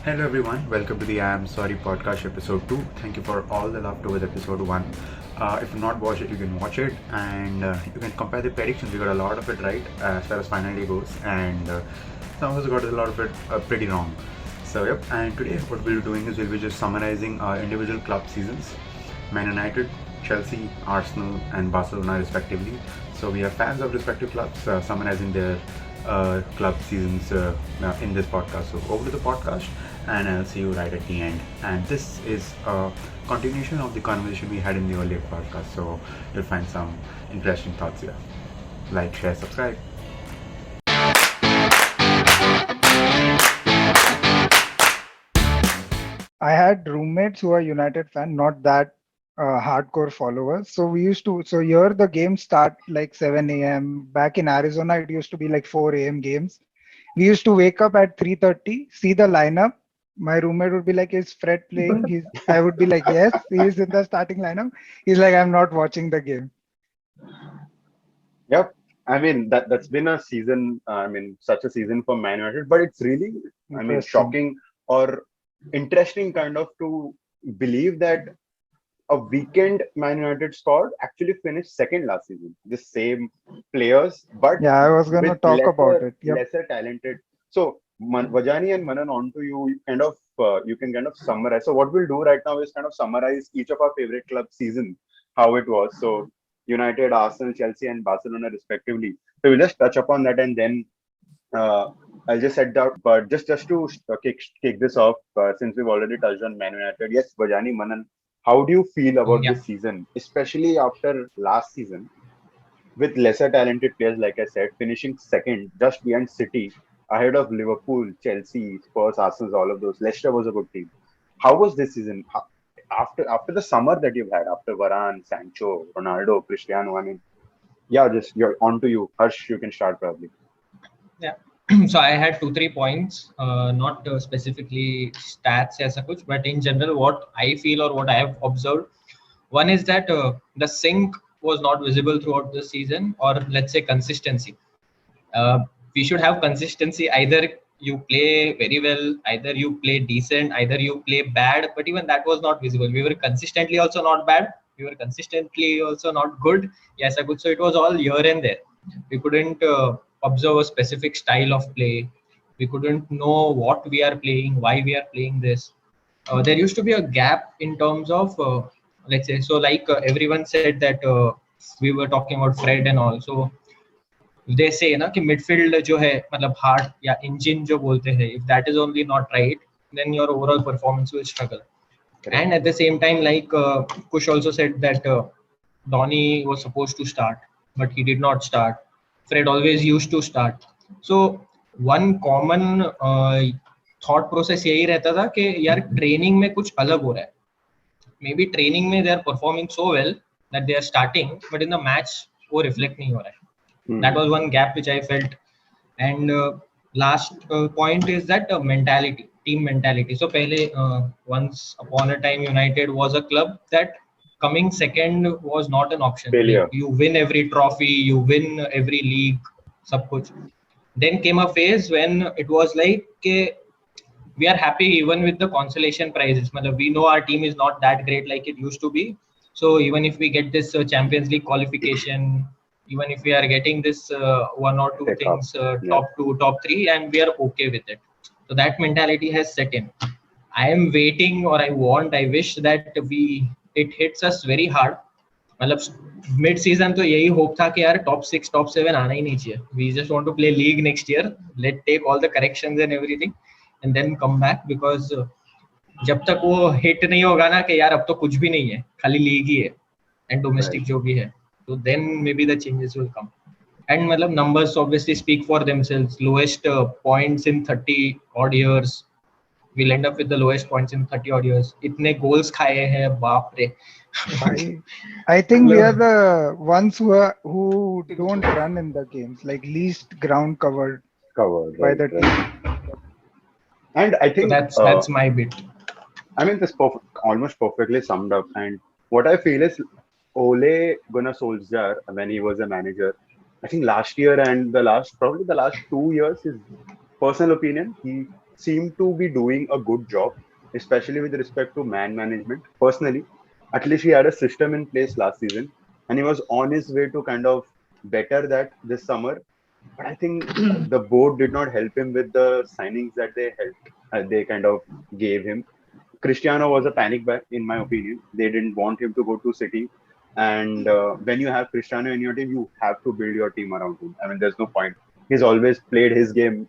Hello everyone, welcome to the I Am Sorry podcast episode 2. Thank you for all the love towards episode 1. If you've not watched it, you can watch it and you can compare the predictions. We got a lot of it right as far as final day goes, and some of us got a lot of it pretty wrong. So, yep, and today what we'll be doing is we'll be just summarizing our individual club seasons: Man United, Chelsea, Arsenal, and Barcelona, respectively. So, we have fans of respective clubs summarizing their club seasons in this podcast. So, over to the podcast, and I'll see you right at the end. And this is a continuation of the conversation we had in the earlier podcast. So, you'll find some interesting thoughts here. Like, share, subscribe. I had roommates who are United fan, not that hardcore followers. So we used to. So here the games start like 7 a.m. Back in Arizona, it used to be like 4 a.m. games. We used to wake up at 3:30, see the lineup. My roommate would be like, "Is Fred playing?" I would be like, "Yes, he's in the starting lineup." He's like, "I'm not watching the game." Yep. I mean that's been a season. Such a season for Man United, but it's really, Interesting. shocking or interesting kind of to believe that a weekend Man United squad actually finished second last season. The same players, but Yeah, I was gonna with talk about it. Yep. lesser talented. So Vajani and Manan, on to you. You can kind of summarize. So what we'll do right now is kind of summarize each of our favorite club season, how it was. So United, Arsenal, Chelsea, and Barcelona respectively. So we'll just touch upon that, and then uh, I'll just set that. But just to kick this off, since we've already touched on Man United, yes, Vajani, Manan, how do you feel about Yeah. this season, especially after last season with lesser talented players, like I said, finishing second just behind City, ahead of Liverpool, Chelsea, Spurs, Arsenal, all of those. Leicester was a good team. How was this season? After the summer that you've had, after Varane, Sancho, Ronaldo, Cristiano, yeah, just you're on to you. Harsh, you can start probably. Yeah. So I had 2-3 points, not specifically stats as such, but in general, what I feel or what I have observed. One is that the sync was not visible throughout the season, or let's say consistency. Uh, we should have consistency. Either you play very well, either you play decent, either you play bad. But even that was not visible. We were consistently also not bad. We were consistently also not good. Yes, I could. So it was all here and there. We couldn't observe a specific style of play. We couldn't know what we are playing, why we are playing this. There used to be a gap in terms of, let's say, so like everyone said that we were talking about Fred and all. So they say ना कि midfield जो है मतलब heart या engine जो बोलते हैं, if that is only not right, then your overall performance will struggle. Correct. And at the same time, like Kush also said that Donny was supposed to start, but he did not start. Fred always used to start. So one common thought process यही रहता था कि यार training में कुछ अलग हो रहा है. Maybe training में they are performing so well that they are starting, but in the match वो reflect नहीं हो रहा है. That was one gap which I felt. And last point is that mentality, team mentality. So pehle, once upon a time United was a club that coming second was not an option. Failure. You win every trophy, you win every league, sab kuch. Then came a phase when it was like we are happy even with the consolation prizes. We know our team is not that great like it used to be. So even if we get this Champions League qualification, even if we are getting this one or two Pick up. things, Yeah. top two, top three, and we are okay with it. So that mentality has set in. I am waiting, or I want, I wish that it hits us very hard. मतलब mid season तो यही hope था कि यार top 6 top 7 आना ही नहीं चाहिए. We just want to play league next year, let take all the corrections and everything and then come back. Because जब तक वो हिट नहीं होगा ना कि यार अब तो कुछ भी नहीं है, खाली लीग ही है एंड डोमेस्टिक जो भी है, तो then may be the changes will come. And मतलब numbers obviously speak for themselves. Lowest points in 30 odd years. We'll end up with the lowest points in 30 odd years. इतने goals खाए हैं, बाप रे. I think we are the ones who don't run in the games, like least ground covered Covered, by right, the right. team. And I So think that's my bit. this almost perfectly summed up. And what I feel is Ole Gunnar Solskjaer, when he was a manager, I think last year and probably the last 2 years, his personal opinion, he seemed to be doing a good job, especially with respect to man management. Personally, at least he had a system in place last season, and he was on his way to kind of better that this summer. But I think the board did not help him with the signings that they kind of gave him. Cristiano was a panic buy, in my opinion. They didn't want him to go to City. And when you have Cristiano in your team, you have to build your team around him. I mean, there's no point. He's always played his game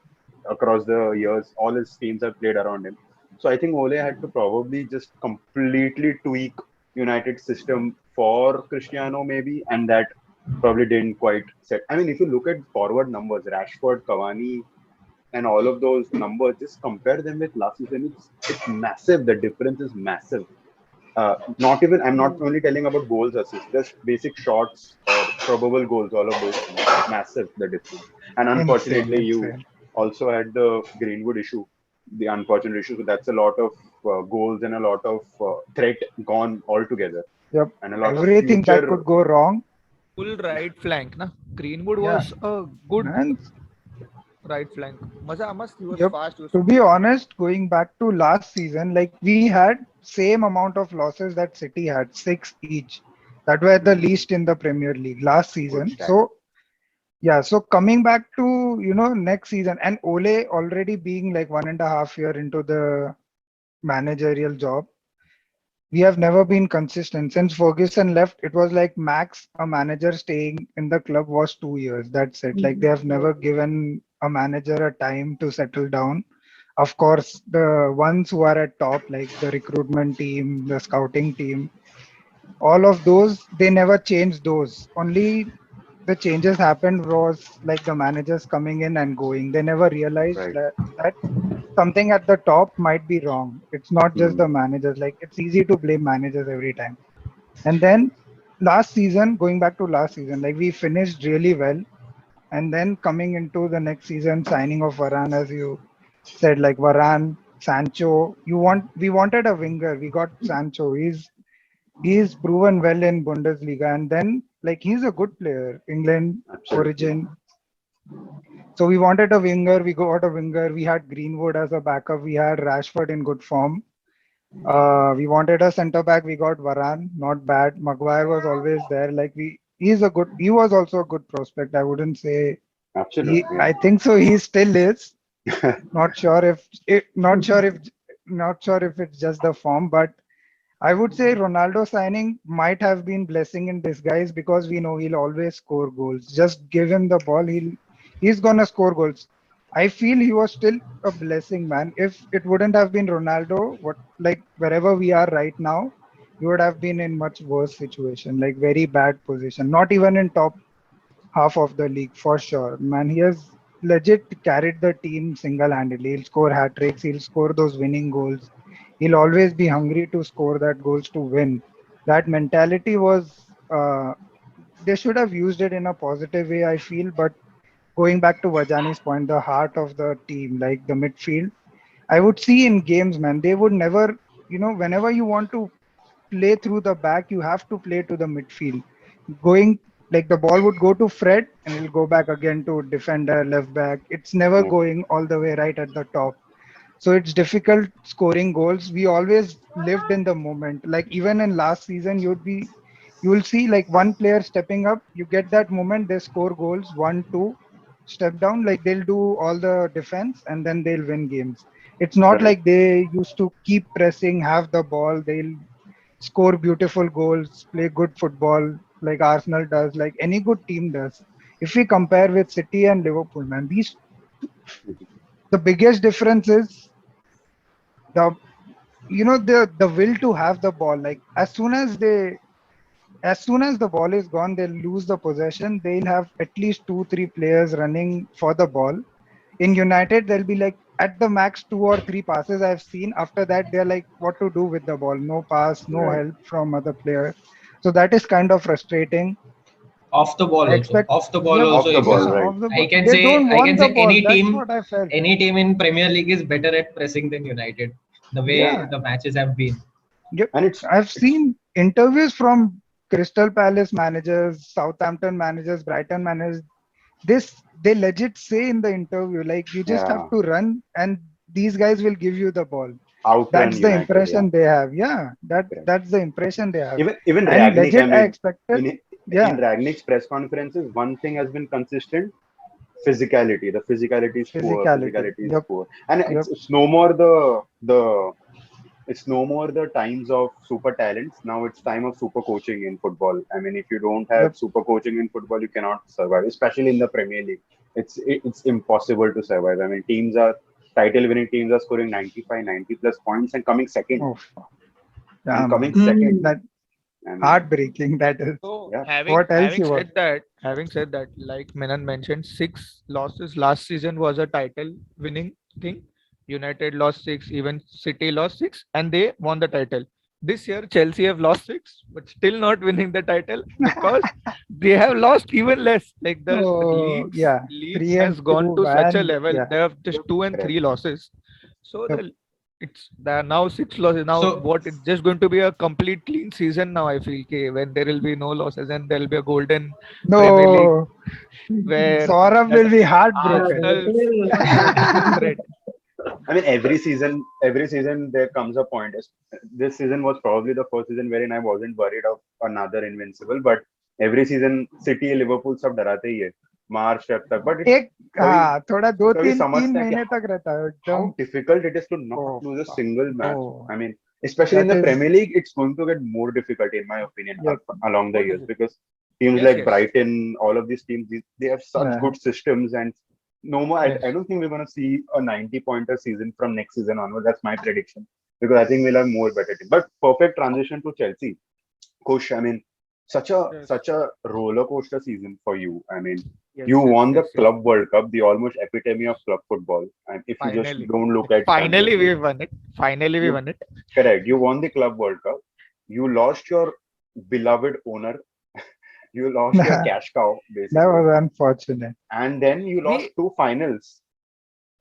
across the years. All his teams have played around him. So I think Ole had to probably just completely tweak United's system for Cristiano, maybe, and that probably didn't quite set. I mean, if you look at forward numbers, Rashford, Cavani, and all of those numbers, just compare them with last season. It's massive. The difference is massive. Not even I'm not only telling about goals, assists, just basic shots or probable goals. All of those things, massive the difference. And Insane, unfortunately, you insane. also had the Greenwood issue, the unfortunate issue. So that's a lot of goals and a lot of threat gone altogether, Yep. and a lot of Everything that future. could go wrong. Full right flank, na. Greenwood Yeah. was a good And right flank. Maza must. He was yep. fast. He was To be honest, going back to last season, like we had same amount of losses that City had, 6 each. That were the least in the Premier League last Good season. stat. So yeah, so coming back to next season and Ole already being like 1.5 year into the managerial job, we have never been consistent. Since Ferguson left, it was like max a manager staying in the club was 2 years. That's it. Like they have never given a manager a time to settle down. Of course, the ones who are at top, like the recruitment team, the scouting team, all of those, they never changed those. Only the changes happened was like the managers coming in and going. They never realized Right. that something at the top might be wrong. It's not just Hmm. the managers. Like it's easy to blame managers every time. And then last season, going back to last season, like we finished really well. And then coming into the next season, signing of Varane, as you said, like Varane, Sancho. We wanted a winger. We got Sancho. He's proven well in Bundesliga, and then like he's a good player, England Absolutely. origin. So we wanted a winger. We got a winger. We had Greenwood as a backup. We had Rashford in good form. We wanted a centre back. We got Varane, not bad. Maguire was always there. He was also a good prospect. I wouldn't say Absolutely. I think so. He still is. Not sure not sure if it's just the form, but I would say Ronaldo signing might have been blessing in disguise because we know he'll always score goals. Just give him the ball, he's gonna score goals. I feel he was still a blessing, man. If it wouldn't have been Ronaldo, what like wherever we are right now, we would have been in much worse situation, like very bad position. Not even in top half of the league for sure. Man, he has legit carried the team single-handedly. He'll score hat tricks. He'll score those winning goals. He'll always be hungry to score that goals to win. That mentality was. They should have used it in a positive way, I feel. But going back to Vajani's point, the heart of the team, like the midfield, I would see in games, man, they would never. Whenever you want to play through the back, you have to play to the midfield. Going like the ball would go to Fred and it'll go back again to defender, left back. It's never Yeah. going all the way right at the top. So it's difficult scoring goals. We always lived in the moment. Like even in last season, you will see like one player stepping up, you get that moment, they score goals, 1, 2, step down, like they'll do all the defense and then they'll win games. It's not Correct. like they used to keep pressing, have the ball, they'll score beautiful goals, play good football like Arsenal does, like any good team does. If we compare with City and Liverpool, man, the biggest difference is the the will to have the ball. Like as soon as the ball is gone, they'll lose the possession. They'll have at least 2, 3 players running for the ball. In United, there'll be like at the max 2 or 3 passes I've seen. After that, they're like, what to do with the ball? No pass, no Right. help from other players. So that is kind of frustrating. Off the ball I also. expect, Off the ball yeah, Off also, the if you ball, yeah, see. right. off the I ball. can They say don't I can want the say ball. That's what I felt. any team in Premier League is better at pressing than United. The way Yeah, the matches have been. yep. And I've it's seen interviews from Crystal Palace managers, Southampton managers, Brighton managers. This they legit say in the interview, like you just have yeah. to run and these guys will give you the ball. Outrun That's the United. Yeah. impression they have. Yeah, Correct. that's the impression they have. Even And Ragnick, I legit, I mean, expected. in Yeah, Ragnick's press conferences, one thing has been consistent: physicality. The physicality is poor. physicality. Physicality is Yep, poor, and yep. it's no more it's no more the times of super talents. Now it's time of super coaching in football. I mean, if you don't have Yep. super coaching in football, you cannot survive, especially in the Premier League. It's impossible to survive. I mean, title winning teams are scoring 95, 90 plus points and coming second. Oh, yeah, Coming man. second. That I mean, heartbreaking. That is. So yeah. having What else you want? having said that, like Manan mentioned, 6 losses last season was a title winning thing. United lost 6, even City lost 6, and they won the title. This year, Chelsea have lost 6, but still not winning the title because they have lost even less. Like the Oh, yeah. leagues Three and has gone two, to such a man. level. Yeah. They have just 2 and Correct. 3 losses. So Yep. it's there are now 6 losses. Now So what it's just going to be a complete clean season now. I feel when there will be no losses and there will be a golden Premier League No, where Saurabh that will be heartbroken. Arsenal threat. I mean, every season there comes a point. This season was probably the first season wherein I wasn't worried of another invincible, but every season City, Liverpool सब डराते ही है मार्च तक. But एक कभी हाँ थोड़ा दो कभी तीन तीन समझते हैं कि महीने तक रहता है how एकदम. difficult it is to not Oh, lose a single match. oh, I mean, especially in that the is. Premier League, it's going to get more difficult, in my opinion, Yep. along the More years, difficult. because teams Yes, like yes, Brighton, all of these teams, they have such Yeah. good systems, and no more. yes. I don't think we're going to see a 90-pointer season from next season onward. That's my prediction, because I think we'll have more better teams. But perfect transition to Chelsea. Kush, I mean, Yes, such a roller coaster season for you. I mean, yes, you yes, won the yes, yes. Club World Cup, the almost epitome of club football. And if you just Finally, don't look at finally Champions we League, won it. Finally we you won it. correct. You won the Club World Cup. You lost your beloved owner. You lost your That cash cow, basically. was unfortunate. And then you lost We two finals.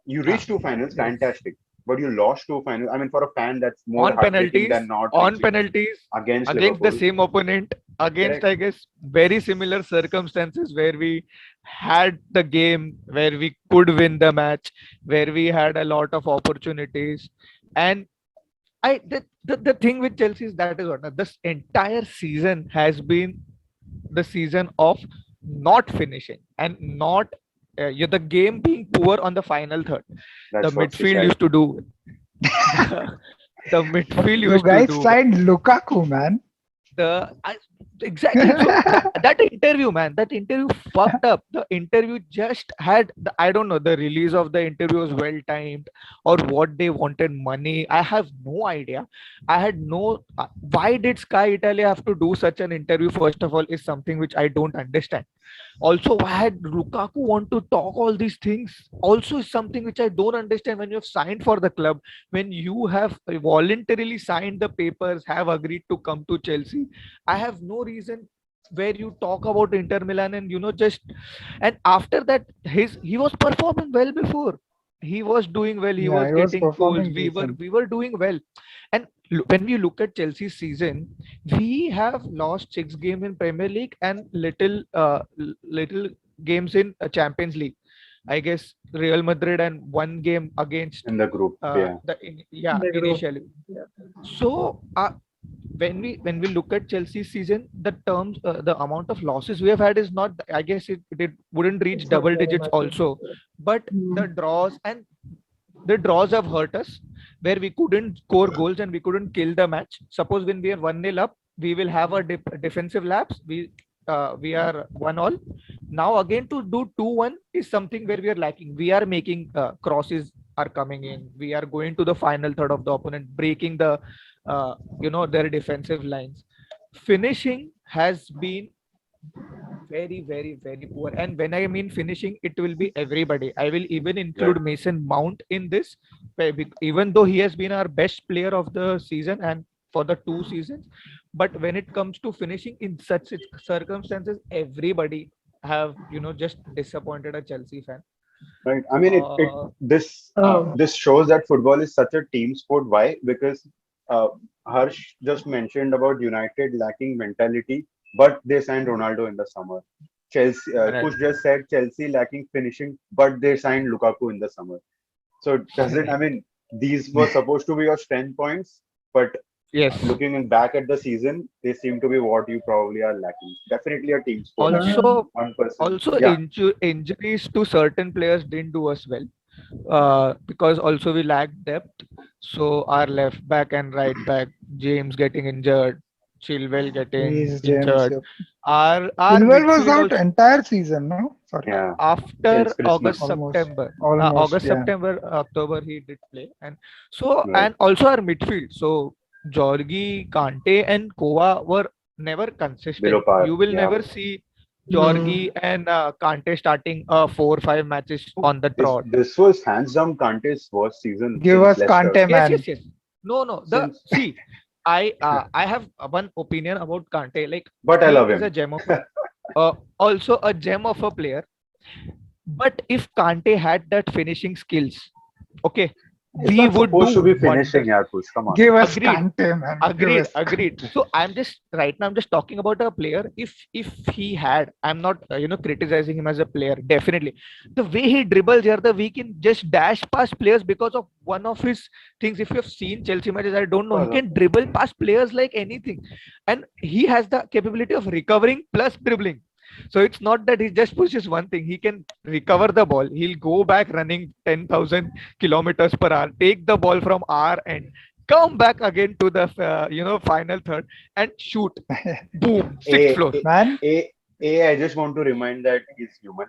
You ah, reached two finals, yes. fantastic. But you lost two finals. I mean, for a fan, that's more On heartbreaking penalties, than not on reaching penalties against against the Liverpool. same opponent, against Correct. I guess very similar circumstances where we had the game, where we could win the match, where we had a lot of opportunities. And the thing with Chelsea is that is what this entire season has been the season of not finishing and not the game being poor on the final third. The That's what she midfield said. used to do. The midfield You used to guys do signed Lukaku, man. exactly. So that interview, man, that interview fucked up. The interview just had I don't know, the release of the interview was well timed or what they wanted money. I have no idea. I had no why did Sky Italia have to do such an interview? First of all, is something which I don't understand. Also, why had Lukaku want to talk all these things? Also, is something which I don't understand. When you have signed for the club, when you have voluntarily signed the papers, have agreed to come to Chelsea, I have no reason where you talk about Inter Milan and just and after that he was performing well before. He was doing well. He Yeah, was he was getting goals. performing We were decent. we were doing well. And when we look at Chelsea's season, we have lost 6 games in Premier League and little games in Champions League. I guess Real Madrid and 1 game against In the group. Yeah. yeah, initially. So when we look at Chelsea's season, the amount of losses we have had is not. I guess it wouldn't reach double digits also, but the draws and the draws have hurt us where we couldn't score goals and we couldn't kill the match. Suppose when we are 1-0 up, we will have a defensive lapse. We are 1-1. Now again to do 2-1 is something where we are lacking. We are making crosses are coming in. We are going to the final third of the opponent, breaking their defensive lines. Finishing has been very, very, very poor. And when I mean finishing, it will be everybody. I will even Right. include Mason Mount in this, even though he has been our best player of the season and for the 2 seasons. But when it comes to finishing in such circumstances, everybody have just disappointed a Chelsea fan. Right. I mean, it Uh, this shows that football is such a team sport. Why? Because uh, Harsh just mentioned about United lacking mentality, but they signed Ronaldo in the summer. Chelsea, right. Kush just said Chelsea lacking finishing, but they signed Lukaku in the summer. So does it? I mean, these were supposed to be your strength points, but Yes. looking back at the season, they seem to be what you probably are lacking. Definitely a team sport. Also, One person. also Yeah. injuries to certain players didn't do us well. Because also we lacked depth. So our left back and right back, James getting injured, Chilwell getting Reece James. injured. Yep. Our Chilwell was midfield out also entire season, no? Sorry. Yeah. after Since Christmas. August, Almost. September, Almost. Yeah. October he did play, and so Right. and also our midfield. So Jorgi, Kante, and Kova were never Below consistent. par. You will Yeah. never see Hmm. Jorgi and Kante starting 4 or 5 matches on the trot. This was hands down Kante's worst season Give since us Leicester. Kante, man. Yes. No. The Since, see, I have one opinion about Kante. Like but I he love is him. a gem of also a gem of a player. But if Kante had that finishing skills, okay, He's we not would supposed do to be finishing, wonders. yeah, Kush. Come on. Give us Agreed. Kante, man. Give Agreed, us agreed. Kante. So I'm just right now. I'm just talking about a player. If he had, I'm not criticizing him as a player. Definitely, the way he dribbles here, the we can just dash past players because of one of his things. If you have seen Chelsea matches, I don't know. He can dribble past players like anything, and he has the capability of recovering plus dribbling. So it's not that he just pushes one thing. He can recover the ball. He'll go back running 10,000 kilometers per hour, take the ball from our end, come back again to the final third and shoot. Boom, sixth A, floor. Man, I just want to remind that he's human,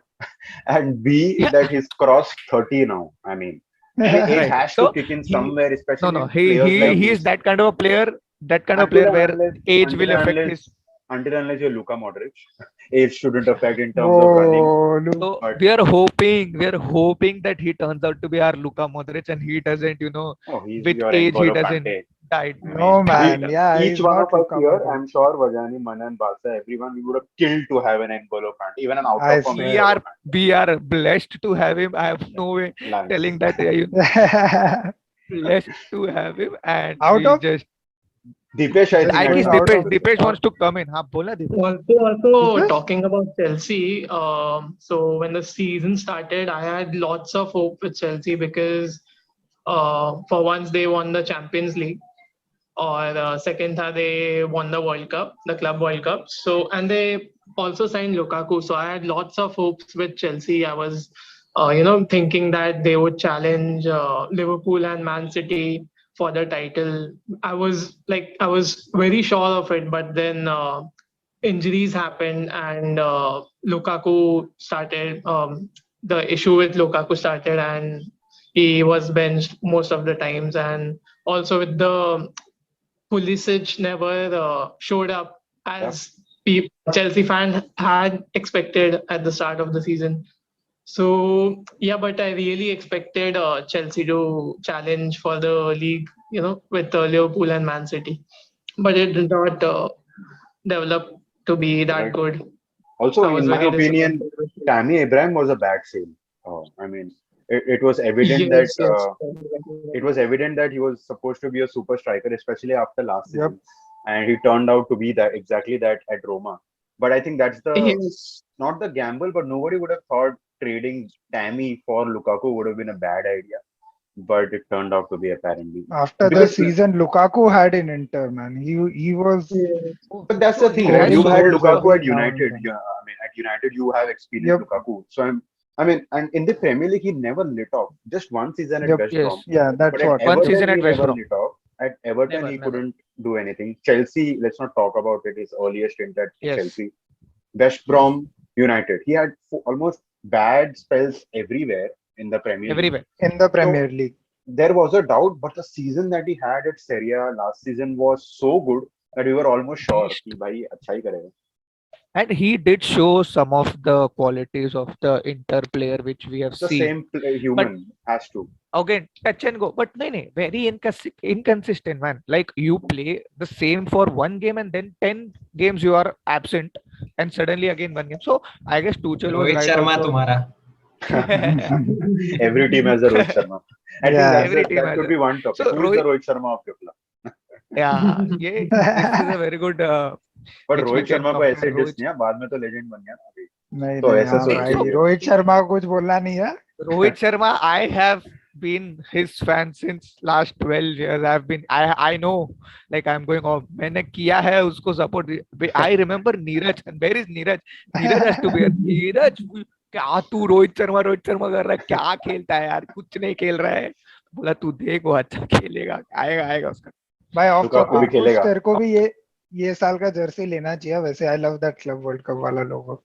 and B, Yeah. that he's crossed 30 now. I mean, it Right. has So to kick in he somewhere, no especially he players like he is these. that kind of a player. That kind of Until player and where unless, age until will and affect unless, his. until and unless you're Luka Modric, age shouldn't affect in terms of running. whoa, Luke. So But we are hoping that he turns out to be our Luka Modric and he doesn't, he's with your age he N'golo doesn't Kante. die. I No, mean, die. man. Yeah, each he's one not of us Luka here, Modric. I'm sure Vajani, Manan, Barca, everyone, we would have killed to have an N'golo Kante, even an out I of form swear. We N'golo are Kante. we are blessed to have him. I have no way Nice. telling that blessed to have him, and Out we of just. Deepesh, I just think, I had going guess out something of to say. Dipesh wants to come in. हाँ बोला Dipesh. Also Deepesh? talking about Chelsea, so when the season started, I had lots of hope with Chelsea because for once they won the Champions League, or second they won the World Cup, the Club World Cup. So and they also signed Lukaku. So I had lots of hopes with Chelsea. I was, thinking that they would challenge Liverpool and Man City for the title. I was very sure of it, but then injuries happened and Lukaku started. The issue with Lukaku started, and he was benched most of the times, and also with the Pulisic never showed up as Chelsea fan had expected at the start of the season. So yeah, but I really expected Chelsea to challenge for the league, with Liverpool and Man City, but it did not develop to be that Right. good. Also, I was in my very opinion, disappointed with it. Tammy Abraham was a bad sale. I mean, it was evident that Yes. it was evident that he was supposed to be a super striker, especially after last Yep. season, and he turned out to be that exactly that at Roma. But I think that's Yes. not the gamble, but nobody would have thought trading Tammy for Lukaku would have been a bad idea. But it turned out to be apparently After the because. season Lukaku had in Inter, man. He was Yes. Oh, But that's so the thing. there scoring You had goals Lukaku every at now and United. then. Yeah, I mean, at United you have experienced Yep. Lukaku. So I mean, and in the Premier League he never lit off. Just one season at Yep. West yes, Brom. Yeah, But that's at what. one Everton season he at West never Brom. lit off. At Everton he Never. couldn't do anything. Chelsea, let's not talk about it. His earliest stint at Yes, Chelsea. West Brom, United. He had almost bad spells everywhere in the Premier League. everywhere. In the So Premier League. there was a doubt, but the season that he had at Serie A last season was so good that we were almost sure Beast. कि भाई अच्छा ही करेगा. And he did show some of the qualities of the Inter player which we have The seen. same But human has to. again, touch and go. But no, very inconsistent, man. Like you play the same for one game and then 10 games you are absent, and suddenly again one game. So I guess Tuchel was Rohit right Sharma also. तुम्हारा. Every team has a Rohit Sharma. I think Yeah. Every team that has could a. be one topic. So Who is the Rohit, Rohit Sharma of your club? yeah, this is a very good But which we Rohit can Sharma को compare ऐसे Rohit. Dish नहीं है बाद में तो legend बन गया ना अभी नहीं तो नहीं ऐसा हाँ सोच भाई लीजिए रोहित शर्मा को कुछ बोलना नहीं है Rohit Sharma, I have been his fan since last 12 years. I know, like I'm going off. मैंने किया है उसको support. I remember Neeraj, and where is Neeraj? Neeraj has to be. Neeraj, क्या तू रोहित शर्मा कर रहा है, क्या खेलता है यार, कुछ नहीं खेल रहा है. बोला तू देख वो अच्छा खेलेगा, आएगा उसका. भाई ऑफ लुकाकू भी टॉपिक खेलेगा. तेरे को भी ये साल का जर्सी लेना चाहिए वैसे. I love that club world cup वाला लोगो.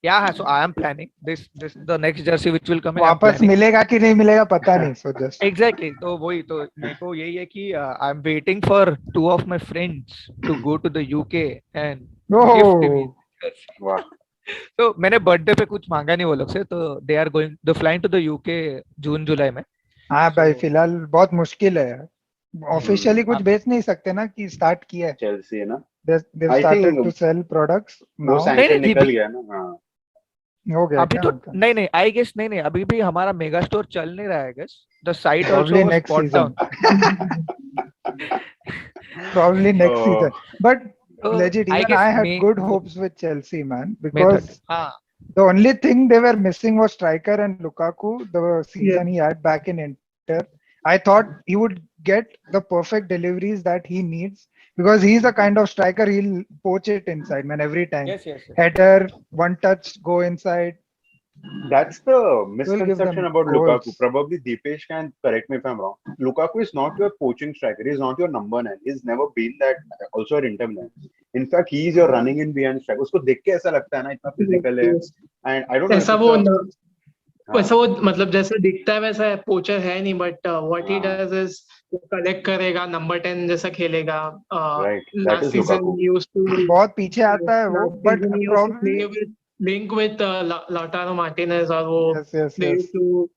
Yeah, so I am planning this the next jersey which will come in. I'm वापस planning. मिलेगा कि नहीं मिलेगा पता नहीं. So just Exactly. तो वही तो मेरे को यही है कि I am waiting for 2 of my friends to go to the UK and gift me. वाह. तो मैंने बर्थडे पे कुछ मांगा नहीं वो लोग से, तो they are going the flying to the UK जून जुलाई में. हाँ भाई फिलहाल बहुत मुश्किल है. ऑफिशियली कुछ बेच नहीं सकते ना कि स्टार्ट किया है. चेल्सी है ना. They've I started think to sell products वो now. सैंक्शन नहीं, निकल गया ना. हाँ. हो गया अभी क्या तो उनका? नहीं आई गेस नहीं अभी भी हमारा मेगा स्टोर चल नहीं रहा है. Guess the site Probably also was next bought season. डाउन. Probably next Oh. season. But तो legit, I even guess I had may good hopes with Chelsea, man, May 30. because हाँ the only thing they were missing was striker and Lukaku. The Yeah. season he had back in Inter, I thought he would get the perfect deliveries that he needs because he's the kind of striker he'll poach it inside, man, every time. yes. Header, one touch, go inside. That's the Will give misconception them about Lukaku. goals. Probably Deepesh can correct me if I'm wrong. Lukaku is not your poaching striker. He's not your number 9. He's never been that. Also at Inter Milan. In fact, he is your running in behind striker. उसको देख के ऐसा लगता है ना इतना physical है. And I don't know. ऐसा if वो it's a- वैसा वो मतलब जैसा दिखता है वैसा पोचर है नहीं, बट व्हाट ही हाँ. डज इज कलेक्ट करेगा, नंबर 10 जैसा खेलेगा. Right. That last is season Lukaku. He used to बहुत पीछे आता है वो, but probably link with Lautaro Martinez और वो yes. they used to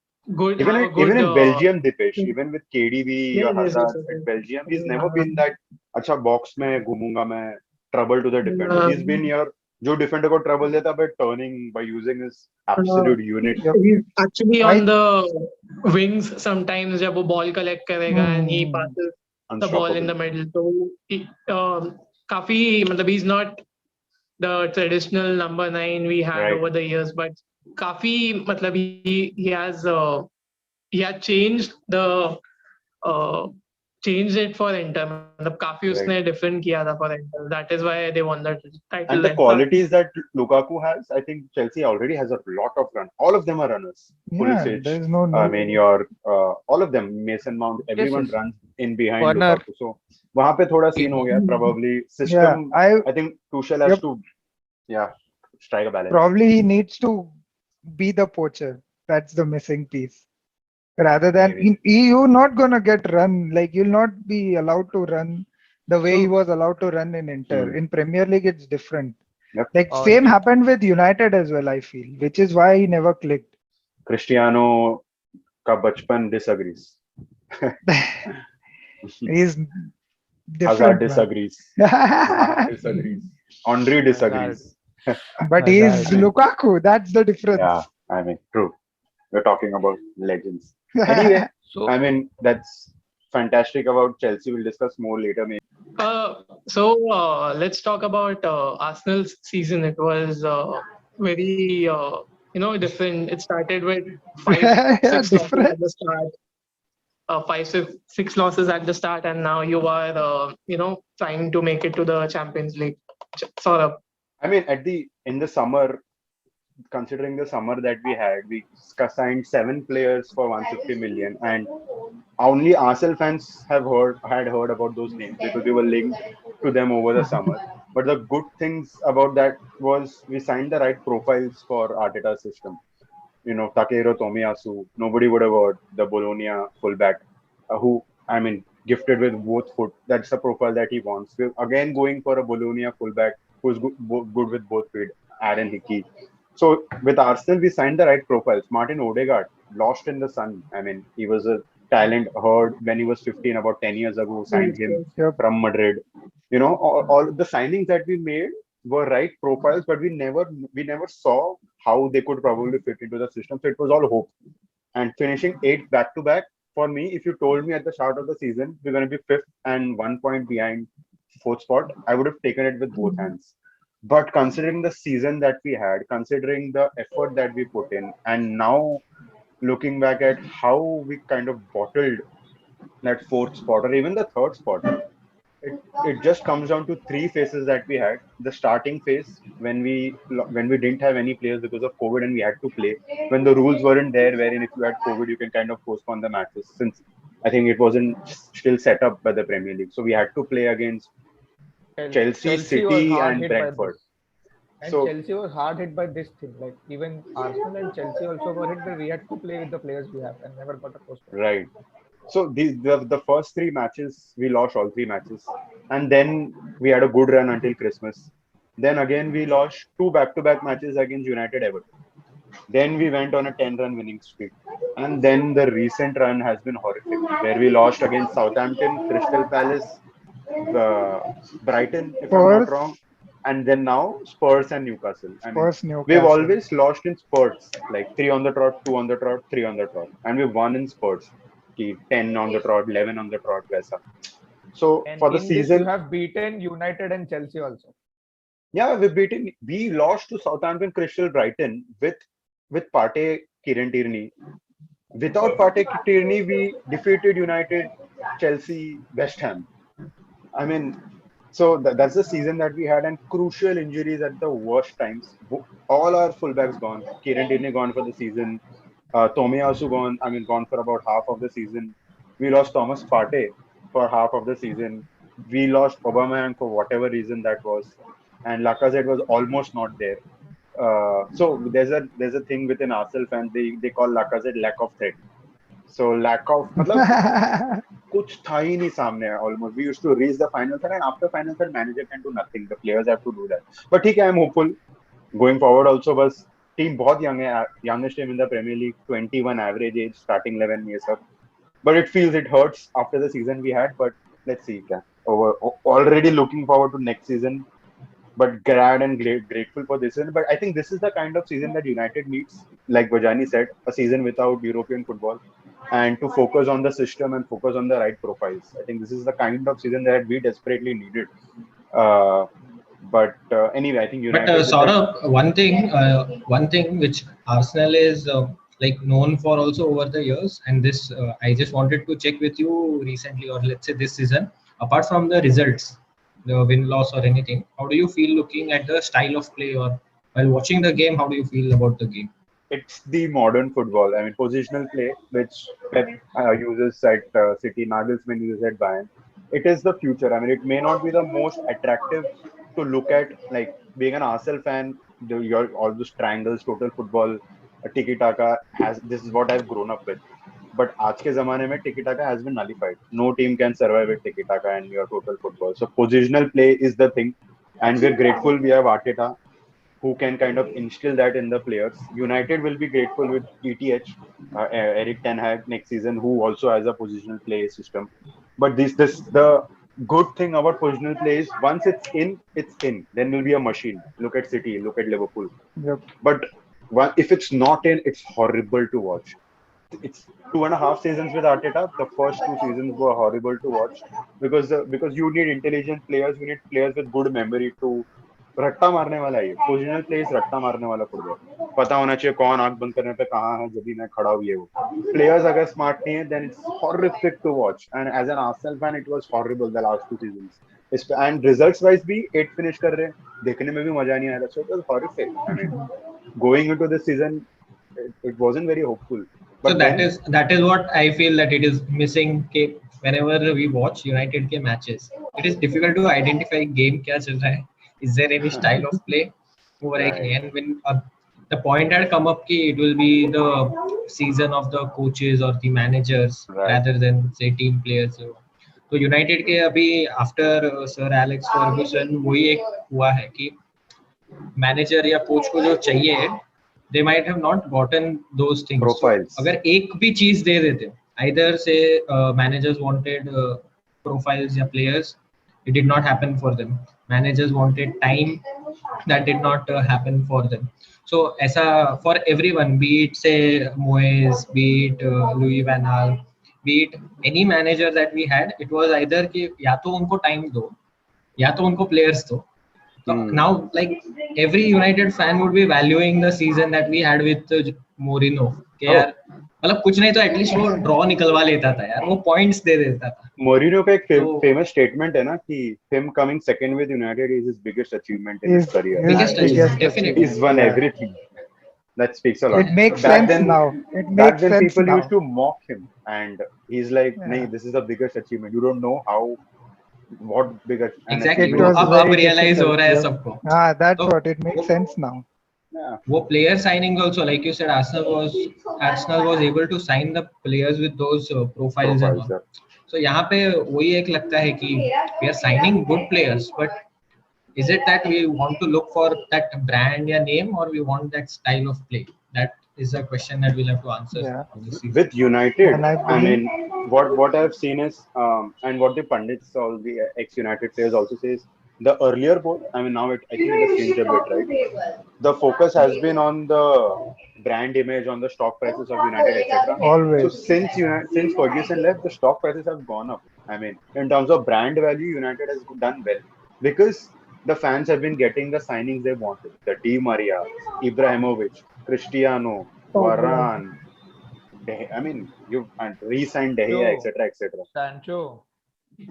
good Even have a in, good even in Belgium, Dipesh, even with KDB or yes, Hazard yes. at Belgium, he's never been that. अच्छा box में घूमूंगा मैं, trouble to the defender. He's been your जो defender को trouble देता by turning, by using his absolute unit. He's actually on the wings sometimes जब वो ball collect करेगा and he passes the ball in the middle. So he, काफी मतलब he's not the traditional number 9 we had Right. over the years, but काफी मतलब he has he had changed the changed it for Inter. मतलब काफी उसने different किया था for Inter. That is why they won the title. And the qualities that Lukaku has, I think Chelsea already has a lot of run. All of them are runners. Yeah, Pulisic, there's no I mean, your all of them, Mason Mount, everyone yes. runs in behind Warner. Lukaku. So वहाँ पे थोड़ा scene हो गया. Probably system. Yeah, I think Tuchel has to, strike a balance. Probably he needs to be the poacher. That's the missing piece. Rather than you're not gonna get run, like you'll not be allowed to run the way he was allowed to run in Inter. In Premier League, it's different. Yep. Like same happened with United as well, I feel, which is why he never clicked. Cristiano का बचपन disagrees. He's Hazard different. disagrees. Disagrees. Henry disagrees. But he's Lukaku. That's the difference. Yeah, I mean, true. We're talking about legends. Anyway, So I mean, that's fantastic about Chelsea. We'll discuss more later, maybe. So let's talk about Arsenal's season. It was very different. It started with 5-6 losses at the start. 5-6 losses at the start, and now you are trying to make it to the Champions League. Saurabh. I mean, in the summer, considering the summer that we had, we signed 7 players for 150 million, and only Arsenal fans had heard about those names because we were linked to them over the summer. But the good things about that was we signed the right profiles for Arteta's system. Takehiro Tomiyasu, nobody would have heard the Bologna fullback, who, I mean, gifted with both foot. That's the profile that he wants. We're again going for a Bologna fullback who's good with both feet, Aaron Hickey. So with Arsenal, we signed the right profiles. Martin Odegaard, lost in the sun. I mean, he was a talent heard when he was 15, about 10 years ago, signed him from Madrid. All the signings that we made were right profiles, but we never saw how they could probably fit into the system. So it was all hope. And finishing 8 back-to-back, for me, if you told me at the start of the season, we're going to be 5th and 1 point behind 4th spot, I would have taken it with both hands. But considering the season that we had, considering the effort that we put in, and now looking back at how we kind of bottled that fourth spot or even the third spot. It just comes down to three phases that we had. The starting phase when we didn't have any players because of COVID and we had to play. When the rules weren't there, wherein if you had COVID, you can kind of postpone the matches since I think it wasn't still set up by the Premier League. So we had to play against Chelsea, Chelsea was City, hard and hit by Brentford. this. And So Chelsea was hard hit by this thing. Like even Arsenal and Chelsea also were hit, but we had to play with the players we have and never got a postponed. right. So the first three matches we lost all three matches, and then we had a good run until Christmas. Then again we lost two back-to-back matches against United Everton. Then we went on a 10-run winning streak. And then the recent run has been horrific, where we lost against Southampton, Crystal Palace, Brighton, if I'm not Spurs, wrong, and then now Spurs and Newcastle. I mean, Spurs, we've Newcastle. always lost in spurts, like 3 on the trot, 2 on the trot, 3 on the trot. And we've won in spurts, 10 on the trot, 11 on the trot, वैसा. So And for the in this, you season, have beaten United and Chelsea also. yeah, we lost to Southampton, Crystal, Brighton with Partey, Kieran Tierney. Without Partey, Tierney, we defeated United, Chelsea, West Ham. I mean, so that's the season that we had, and crucial injuries at the worst times. All our fullbacks gone. Kieran Tierney gone for the season. Tomiyasu gone. I mean, gone for about half of the season. We lost Thomas Partey for half of the season. We lost Aubameyang for whatever reason that was, and Lacazette was almost not there. So there's a thing within ourselves, and they call Lacazette lack of threat. So lack of, मतलब कुछ था ही नहीं सामने almost. We used to reach the final third, and after final third, manager can do nothing. The players have to do that. But ठीक है, I'm hopeful going forward also. बस team बहुत young है, youngest team in the Premier League, 21 average age, starting 11 ये सब. But it feels it hurts after the season we had. But let's see क्या. Already looking forward to next season. But glad and grateful for this season. But I think this is the kind of season that United needs, like Vajani said, a season without European football, and to focus on the system and focus on the right profiles. I think this is the kind of season that we desperately needed. But anyway, I think But United. Saurabh, one thing which Arsenal is like known for also over the years, and this I just wanted to check with you recently, or let's say this season. Apart from the results, the win loss or anything, how do you feel looking at the style of play, or while watching the game, how do you feel about the game? It's the modern football. I mean, positional play, which Pep uses at City, Nagelsmann uses at Bayern. It is the future. I mean, it may not be the most attractive to look at. Like being an Arsenal fan, all those triangles, total football, tiki taka has. This is what I've grown up with. But आज के ज़माने में tiki taka has been nullified. No team can survive with tiki taka and your total football. So positional play is the thing, and we're grateful we have Arteta, who can kind of instill that in the players. United will be grateful with ETH, Eric Ten Hag next season, who also has a positional play system. But the good thing about positional play is once it's in, it's in. Then will be a machine. Look at City, look at Liverpool. Yep. But if it's not in, it's horrible to watch. It's 2.5 seasons with Arteta. The first 2 seasons were horrible to watch because you need intelligent players. You need players with good memory to रट्टा मारने वाला है. Positional play is रट्टा मारने वाला football. पता होना चाहिए कौन आंख बंद करने पे कहाँ है जब भी मैं खड़ा हुई है वो. Players अगर स्मार्ट नहीं है then it's horrific to watch. And as an Arsenal fan it was horrible the last 2 seasons. And results wise भी 8 finish कर रहे हैं. देखने में भी मजा नहीं आ रहा. So it was horrific. I mean, going into this season it wasn't very hopeful. So that is what I feel that it is missing. Whenever we watch United के matches, it is difficult to identify game क्या चल रहा है. Is there any style of play over Right. and when the point had come up ki it will be the season of the coaches or the managers rather than say team players. So United के अभी after Sir Alex Ferguson वही एक हुआ है कि manager या coach को जो चाहिए they might have not gotten those things. Profiles. So, अगर एक भी चीज दे देते either say managers wanted profiles या players, it did not happen for them. Managers wanted time, that did not happen for them. So ऐसा for everyone, be it say Moyes, be it Louis Van Gaal, be it any manager that we had, it was either कि या तो उनको time दो या तो उनको players दो. So now like every United fan would be valuing the season that we had with Moreno कि यार मतलब कुछ नहीं तो एटलीस्ट वो ड्रॉ निकलवा लेता था यार, वो पॉइंट्स दे देता था. मोरिनो का एक तो फेमस स्टेटमेंट है ना कि him coming second with United is his biggest achievement in his Is career. biggest his achievement, biggest definitely. He's won achievement. Yeah. everything. That speaks a lot. It makes Back sense then, now. It back makes then sense people now. used to mock him, and he's like, "Nee, Yeah. this is the biggest achievement. You don't know what bigger an Exactly. It achievement वो was is." अब very realise हो difficult. रहा है Yep. सबको. That's तो what it makes वो sense now. Yeah, वो player signings also, like you said, Arsenal was able to sign the players with those profiles and profiles. all. Yeah. So यहाँ पे वही एक लगता है कि we are signing good players, but is it that we want to look for that brand या name, or we want that style of play? That is a question that we'll have to answer Yeah. this season. With United, And I I mean, believe what I've seen is, and what the pundits, all the ex-United players also says, the earlier board. I mean, now I think it has changed a bit, right? The focus has been on the brand image, on the stock prices of United, etc. So always. since Ferguson left, the stock prices have gone up. I mean, in terms of brand value, United has done well because the fans have been getting the signings they wanted: the Di Maria, Ibrahimovic, Cristiano, Varane. I mean, you and re-signed De Gea, Sancho, etc., etc. Sancho.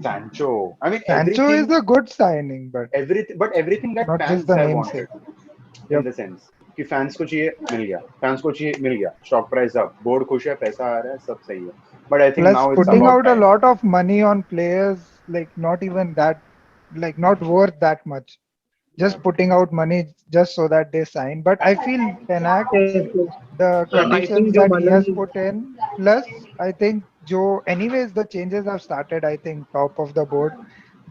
Sancho. I mean, Sancho is a good signing, but everything that not just fans the have namesake. wanted, in Yep. the sense कि fans को चाहिए मिल गया, fans को चाहिए मिल गया, stock price up, board खुश है, पैसा आ रहा है, सब सही है. But I think Plus, now it's putting about out a time. lot of money on players, like not even that, like not worth that much. Yeah. Just putting out money just so that they sign. But I feel Ten Hag, Yes, yes. the I conditions think Joe that he has Manan. put in, plus I think Joe, anyways, the changes have started, I think, top of the board.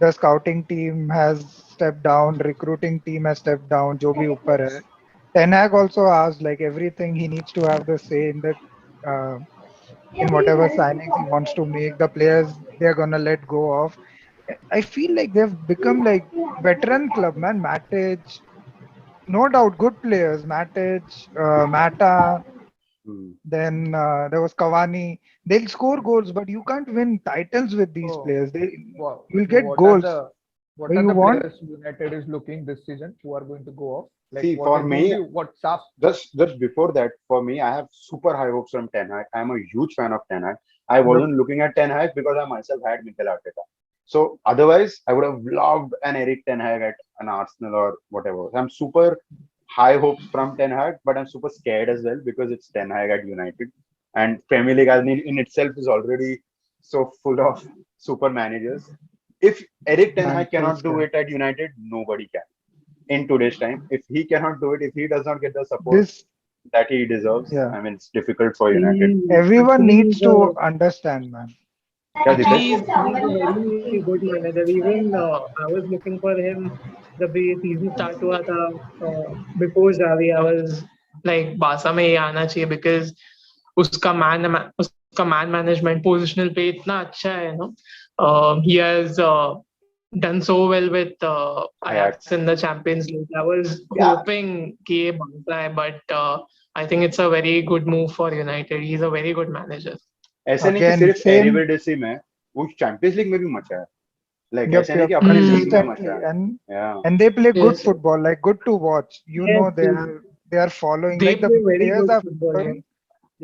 The scouting team has stepped down, recruiting team has stepped down, Jo bhi upar hai. Ten Hag also asked like everything he needs to have the say in the in whatever signings he wants to make, the players they're gonna let go of. I feel like they've become like veteran club, man. Matic, no doubt, good players. Matic, Mata, Hmm. then there was Cavani. They'll score goals, but you can't win titles with these Oh, players. You'll get what are goals, the but you want players United is looking this season who are going to go off? Like See, what for is who do me, you what staff? just before that, for me, I have super high hopes from Ten Hag. I'm a huge fan of Ten Hag. I the wasn't looking at Ten Hag because I myself had Mikel Arteta. So otherwise, I would have loved an Eric Ten Hag at an Arsenal or whatever. I'm super high hopes from Ten Hag, but I'm super scared as well because it's Ten Hag at United, and Premier League in itself is already so full of super managers. If Eric Ten Hag cannot managers. do it at United, nobody can in today's time. If he cannot do it, if he does not get the support This, that he deserves, yeah. I mean, it's difficult for United. He Everyone actually needs is a to understand, man. Yeah, Actually, Dipesh? he's a very good manager. Even I was looking for him the season start हुआ था before Xavi. I was like बासा में ही आना चाहिए because उसका man management positional play इतना अच्छा है, no? He has done so well with Ajax Ajax. in the Champions League. I was Yeah. hoping कि ये बनता है, but I think it's a very good move for United. He's a very good manager. ऐसे नहीं कि Again, सिर्फ same. एरिवेडेसी में, वो चैंपियंस लीग में भी मचा है. Like Yep, ऐसे नहीं yep. कि अपनी लीग में Consistently, मचा है. and Yeah. and they play good Yes, football, like good to watch. You yes, know, yes. they are following, They like the play very players good are football. Yeah. following.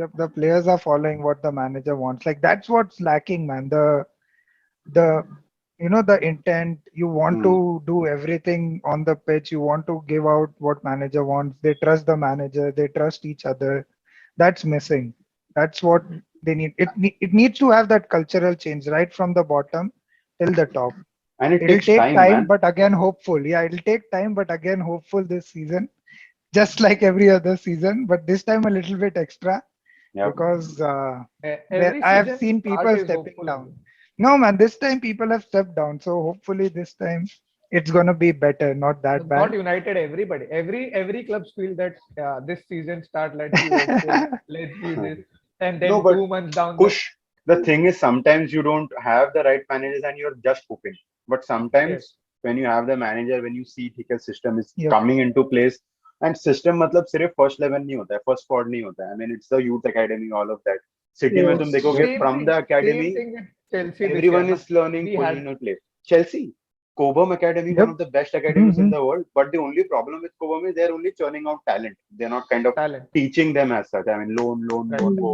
Yep, the players are following what the manager wants. Like that's what's lacking, man. The the intent. You want Hmm. to do everything on the pitch. You want to give out what manager wants. They trust the manager. They trust each other. That's missing. That's what they need. It needs to have that cultural change right from the bottom till the top. And it It'll takes take time, time, man. but again hopeful. Yeah, it'll take time, but again hopeful this season, just like every other season, but this time a little bit extra Yeah. because Every I have season seen start people is stepping hopeful down. only. No, man, this time people have stepped down. So hopefully this time it's gonna be better, not that Not bad. United, everybody. Every clubs feel that this season start. Let's be hopeful. Let's be this, and No, then but 2 months down the Kush, the thing is sometimes you don't have the right managers and you're just hoping. But yes. sometimes when you have the manager, when you see कि a system is Yep. coming into place, and system मतलब सिर्फ first 11 नहीं होता है, first squad नहीं होता है. I mean, it's the youth academy, all of that. City में तुम Yes. देखोगे Same from thing. the academy, Same thing with Chelsea this year. everyone Na? is learning We had positional play. Chelsea, Cobham Academy, Yep. one of the best academies in Mhm. the world. But the only problem with Cobham is they're only churning out talent. They're not kind of Talent. teaching them as such. I mean, loan, Right. go.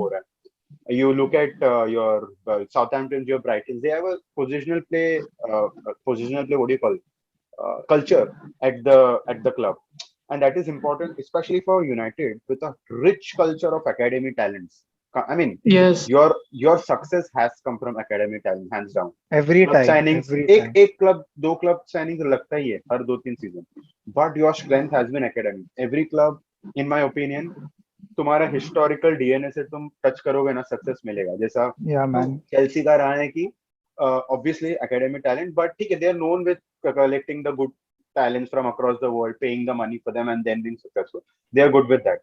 You look at your Southamptons, your Brightons. They have a positional play. Positional play. What do you call it? Culture at the club, and that is important, especially for United with a rich culture of academy talents. I mean, Yes. your success has come from academy talent, hands down. Every club time, signings every एक time. एक club दो club signing लगता ही है हर 2-3 season, but your strength has been academy. Every club, in my opinion, तुम्हारा historical DNA से तुम टच करोगे ना, सक्सेस मिलेगा. जैसा Yeah, man. चेल्सी का रहा है कि ऑब्वियसली एकेडमी टैलेंट, बट ठीक है, they are known with collecting the good talents from across the world, paying the money for them and then being successful. They are good with that.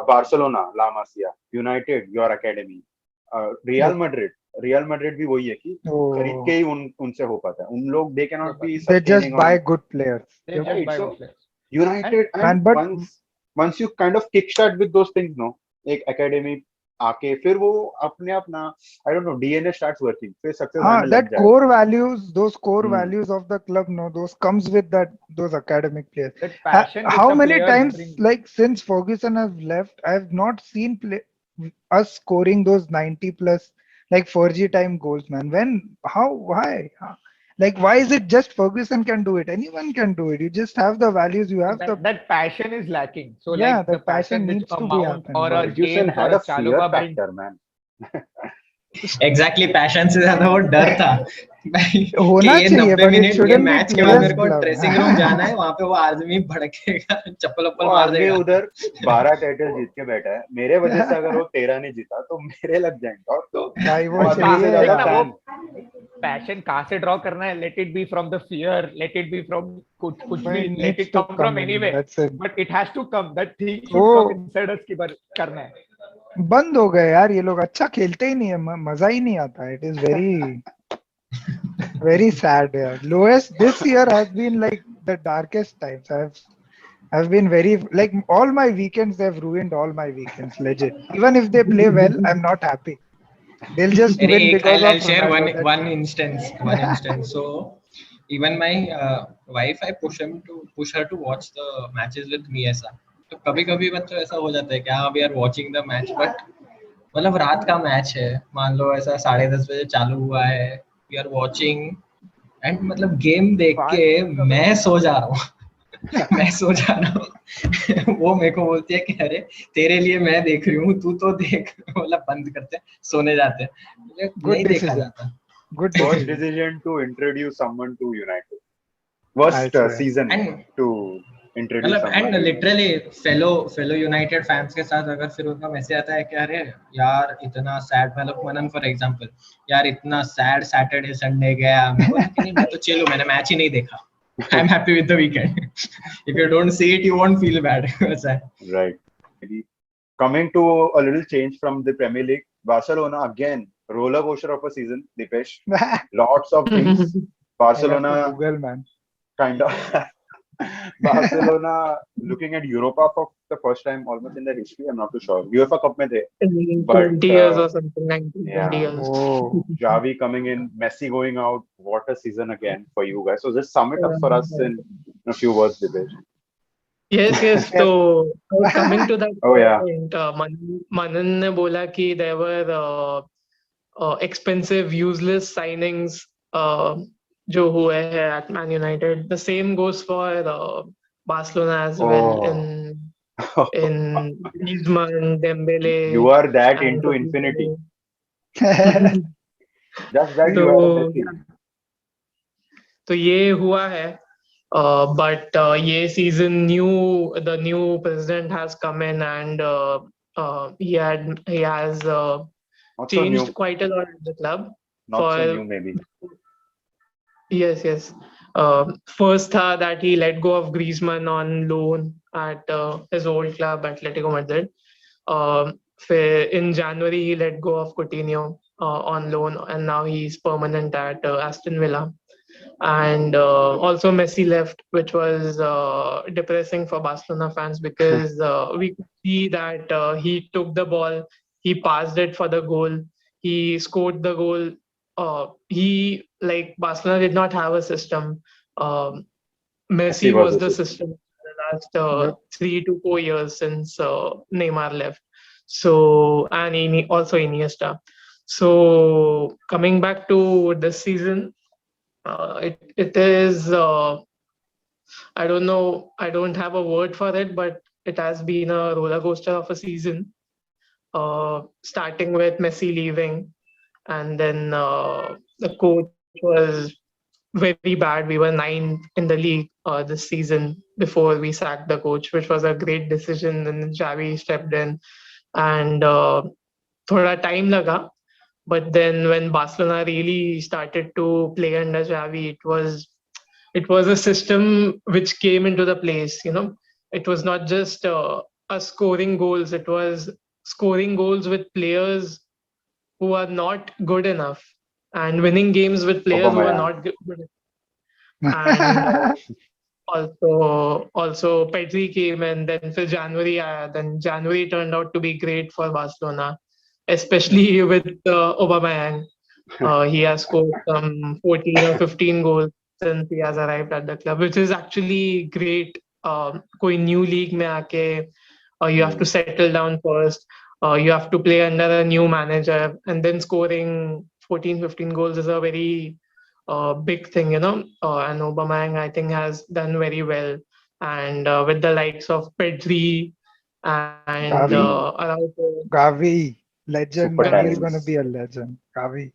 Barcelona, La Masia, United, your academy, Real Yep. Madrid भी वही है कि खरीद के Oh, ही उनसे हो पाता है. उन लोग they cannot be they just sustaining buy on. good players. They Yep. just Right, buy so good players. United Man, and but once you kind of kickstart with those things, no, एक academy आके फिर वो अपने आप ना, I don't know, DNA starts working, फिर success आने लग that जाएगा. core values, those core Hmm. values of the club, no, those comes with those academic players. That passion which How the many players times, bring. like since Ferguson has left, I have not seen us scoring those 90 plus, like 4G time goals, man. Why? Like, why is it just Ferguson can do it? Anyone can do it. You just have the values, you have the, That passion is lacking. So yeah, like the that passion passion which needs a to be Mount happening. or a Ferguson James or had a a fear Chalobah brings. factor, man. Exactly passion से ज्यादा वो डर था भाई कि होना ये चाहिए, 90 but it मिनट ये shouldn't be मैच के बाद players मेरे को club. ड्रेसिंग रूम जाना है, वहां पे वो आदमी भड़केगा, चप्पल वो वप्पल मार आदमी देगा. उधर 12 टाइटल जीत के बैठा है, मेरे वजह से अगर वो 13 नहीं जीता तो मेरे लग जाएंगे. और तो भाई वो वो आदमी से चाहिए ज्यादा देखना यार. वो फैन. पैशन कहाँ से ड्रॉ करना है. Let it be from the fear, let it be from कुछ But भी, it let needs it to come from come in. Anyway, That's it. But it has to come. That thing should वो come inside us की बार करना है. बंद हो गए यार, ये लोग अच्छा खेलते ही नहीं है, मजा ही नहीं आता. It is very sad. Yeah. Lowest this year has been like the darkest times. I've been very, like, all my weekends, they've ruined all my weekends, legit. Even if they play well, I'm not happy. They'll just अरे win एक because I'll of share Ronaldo. one That's one it. instance. So even my wife, I push her to watch the matches with me ऐसा. तो कभी कभी मतलब ऐसा हो जाता है कि हाँ we are watching the match, but मतलब रात का मैच है, मान लो ऐसा 10:30 बजे चालू हुआ है, वी आर वॉचिंग एंड मतलब गेम देख के मैं सो जा रहा हूँ मैं सो जा रहा हूँ वो मेरे को बोलती है कि अरे तेरे लिए मैं देख रही हूँ, तू तो देख. मतलब बंद करते हैं, सोने जाते हैं, मुझे Good नहीं देखा decision. जाता. Good Worst decision. decision to introduce someone to United. Worst I swear. season And to introduce मतलब someone and to United. Literally fellow United fans के साथ अगर फिर उनका मैसेज आता है कि अरे यार इतना सैड, मतलब मनन फॉर एग्जांपल, यार इतना सैड सैटरडे संडे गया, मैं बोलता कि नहीं मैं तो चिल हूं, मैंने मैच ही नहीं देखा, I am happy with the weekend. If you don't see it you won't feel bad. वैसा है. Right. Coming to a little change from the Premier League, Barcelona again, roller coaster of a season, Dipesh. Lots of things. I have to Barcelona Google, man. kind of Barcelona looking at Europa for the first time almost in their history. I'm not too sure. UEFA Cup mein the, In but 20 years or something, 19, yeah. 20 years. Oh, Xavi coming in, Messi going out. What a season again for you guys. So just sum it up for us in a few words, Dipesh. Yes. So coming to that Oh yeah. point, Manan ने बोला कि there were expensive, useless signings जो हुए हैं at Man United. The same goes for Barcelona as well. Oh. In Griezmann, Dembele. You are that and into infinity. Coutinho. Just that you are Messi. तो ये हुआ है. But ये season the new president has come in and he has Not so changed new. quite a lot at the club. Not so for new, maybe. Yes. First था that he let go of Griezmann on loan at his old club, Atletico Madrid. In January, he let go of Coutinho on loan, and now he's permanent at Aston Villa. And also Messi left, which was depressing for Barcelona fans because we could see that he took the ball, he passed it for the goal, he scored the goal Barcelona did not have a system. Um, Messi Messi was was the the system. system for the last Yep. 3 to 4 years since Neymar left. So and also Iniesta. So coming back to this season, it is I don't know, I don't have a word for it, but it has been a roller coaster of a season. Starting with Messi leaving, and then the coach was very bad. We were ninth in the league this season before we sacked the coach, which was a great decision. And then Xavi stepped in, and thoda time laga. But then when Barcelona really started to play under Xavi, it was a system which came into the place. It was not just us scoring goals; it was scoring goals with players who are not good enough and winning games with players who are Aubameyang. not good. And also Pedri came, and then for January, then January turned out to be great for Barcelona, especially with Aubameyang. He has scored some 14 or 15 goals since he has arrived at the club, which is actually great. कोई new league में आके you have to settle down first. You have to play under a new manager, and then scoring 14, 15 goals is a very big thing, and Aubameyang, I think, has done very well. And with the likes of Pedri and Gavi, Araujo, Gavi, legend, Super man. He's talents. gonna be a legend. Gavi.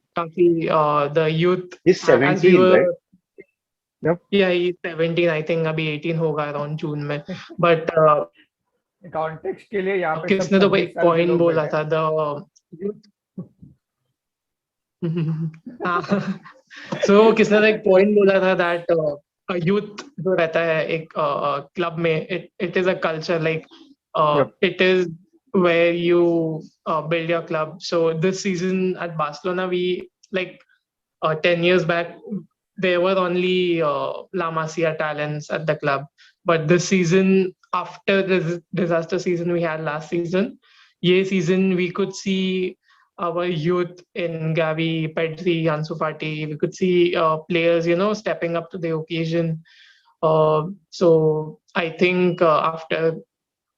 the youth, He's as we 17, were, right? Yep. yeah, he's 17, I think, अभी 18 होगा around June में. But context के लिए यहाँ पे सब किसने तो 26 एक साल के पॉइंट लोग बोला बैठे था सो किसने तो एक पॉइंट बोला था दैट यूथ जो रहता है एक क्लब में it is a culture like Yep. it is where you build your club. So this season at Barcelona, we like 10 years back, there were only La Masia talents at the club. But this season, after the disaster season we had last season, season we could see our youth in Gavi, Pedri, Ansu Fati. We could see players, stepping up to the occasion. So I think after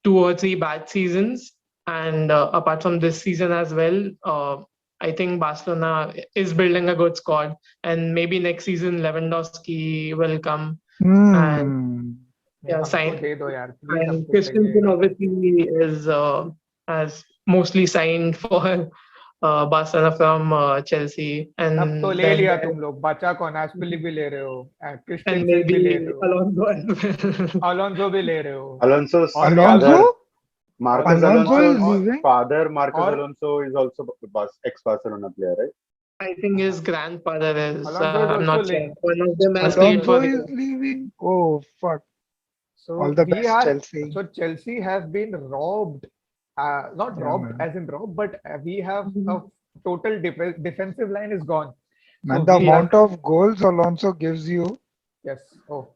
2 or 3 bad seasons, and apart from this season as well, I think Barcelona is building a good squad, and maybe next season Lewandowski will come and हमको sign. दे दो यार please And हमको Christensen चाहिए obviously has mostly signed for Barcelona from Chelsea, अब तो and ले then लिया तुम लोग बचा कौन एस्पिली भी ले रहे हो and क्रिस्टेंसन भी ले maybe रहे हो Alonso as well. अलोंसो भी ले रहे हो Alonso's और Alonso? father, Marcus Alonso is Alonso's leaving? father, Marcus और Alonso, is also ex-Barcelona player, right? I think his grandfather is. Alonso is I'm also not sure. linked. One of them has Alonso played is Alonso for is Real. leaving. Oh fuck! So All the we best, are Chelsea. so Chelsea has been robbed, not Yeah, robbed man. as in robbed, but we have a total defensive line is gone. Man, So the we amount have of goals Alonso gives you. yes. Oh,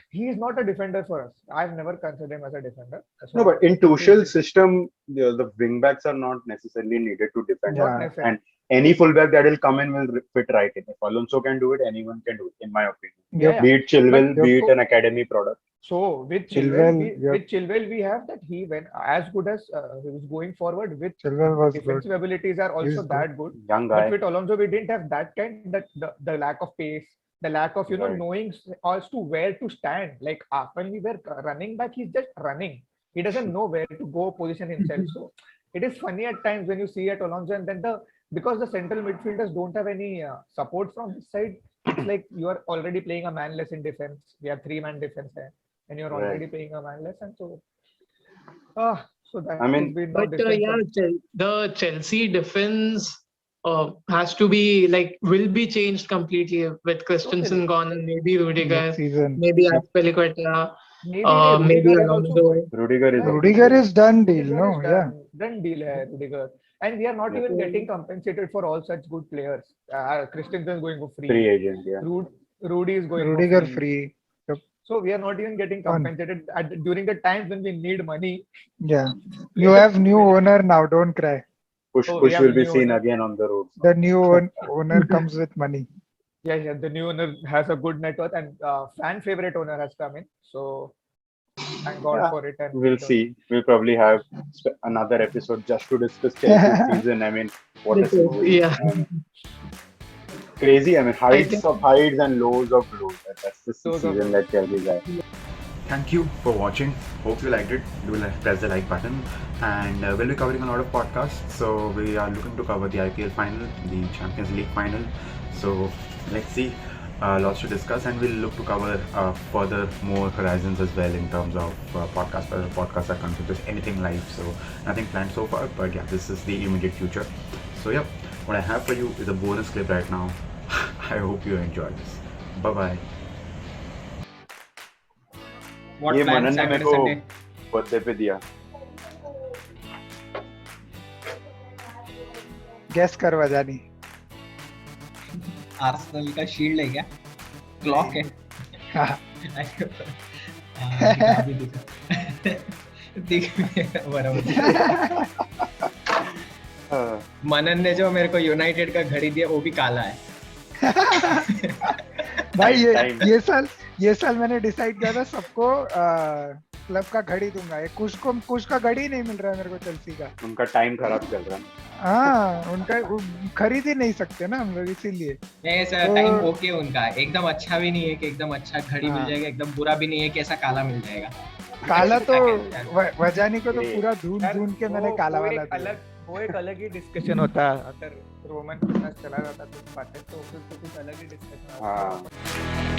he is not a defender for us. I've never considered him as a defender. No, So but in Tuchel's system, the wing backs are not necessarily needed to defend. not Yeah. necessary. And any fullback that will come in will fit right in. If Alonso can do it, anyone can do it, in my opinion. Yeah, Yep. Be it Chilwell, But be Yep. it an academy product. So with Chilwell, with Chilwell, we have that he went as good as he was going forward. With Chilwell was defensive good. abilities are He's also good. that good. Young But guy. with Alonso, we didn't have that kind. That the lack of pace, the lack of Right. knowing as to where to stand. Like when we were running back, he's just running. He doesn't know where to go position himself. So it is funny at times when you see at Alonso, and then because the central midfielders don't have any support from his side, it's like you are already playing a man less in defense. We have 3-man defense there, and you're Right. already playing a man less, and so that I mean, has been no But difference. the Chelsea defense has to be will be changed completely with Christensen Totally. gone, and maybe Rudiger, Next season. maybe Yep. Azpilicueta, Maybe maybe Rudiger is also Alonso. going. Rudiger is Yeah, out. Rudiger is done deal. Rudiger No, is yeah. done deal hai, Rudiger. And we are not Yeah. even getting compensated for all such good players. Christensen is going for free. Free agent, yeah. Rudy is going Rudiger for free. free. Yep. So we are not even getting Fun. compensated during the times when we need money. Yeah. You have new owner now. Don't cry. Push Oh, we Push have will a be new seen owner. again on the road. The new owner comes with money. Yeah, the new owner has a good net worth, and fan favorite owner has come in. So thank God Yeah, for it. And we'll see. We'll probably have another episode just to discuss Chelsea's season. I mean, what a season! Yeah. Crazy. I mean, I heights think of heights and lows of lows. That's the Lows of season lows. that Chelsea's had. Thank you for watching. Hope you liked it. Do press the like button, and we'll be covering a lot of podcasts. So we are looking to cover the IPL final, the Champions League final. So let's see. Lots to discuss, and we'll look to cover further more horizons as well in terms of podcasts. Whether podcasts are concerned with anything live. So nothing planned so far, but yeah, this is the immediate future. So yeah, what I have for you is a bonus clip right now. I hope you enjoy this. Bye bye. What ये plans मनन ने Saturday मेरे को Sunday? Birthday पे दिया. Guess कर Vazhani. Arsenal का shield है क्या? क्लॉक है? हाँ. अभी दिखा बराबर. मनन ने जो मेरे को यूनाइटेड का घड़ी दिया वो भी काला है. भाई Time. ये साल मैंने डिसाइड किया था सबको क्लब का घड़ी दूंगा. ये कुश का घड़ी नहीं मिल रहा है मेरे को चेल्सी का. उनका टाइम खराब चल रहा है. हाँ, उनका खरीद ही नहीं सकते ना हम लोग, इसीलिए. नहीं सर, टाइम ओके उनका. एकदम अच्छा भी नहीं है कि एकदम अच्छा घड़ी मिल जाएगा, एकदम बुरा भी नहीं है कि ऐसा काला मिल जाएगा. काला तो वजानी को तो पूरा ढूंढ के मैंने काला वाला दिया. वो एक अलग ही डिस्कशन होता है. अगर रोमन फिटनेस चला जाता तो बातें तो फिर तो कुछ अलग ही डिस्कशन. हाँ.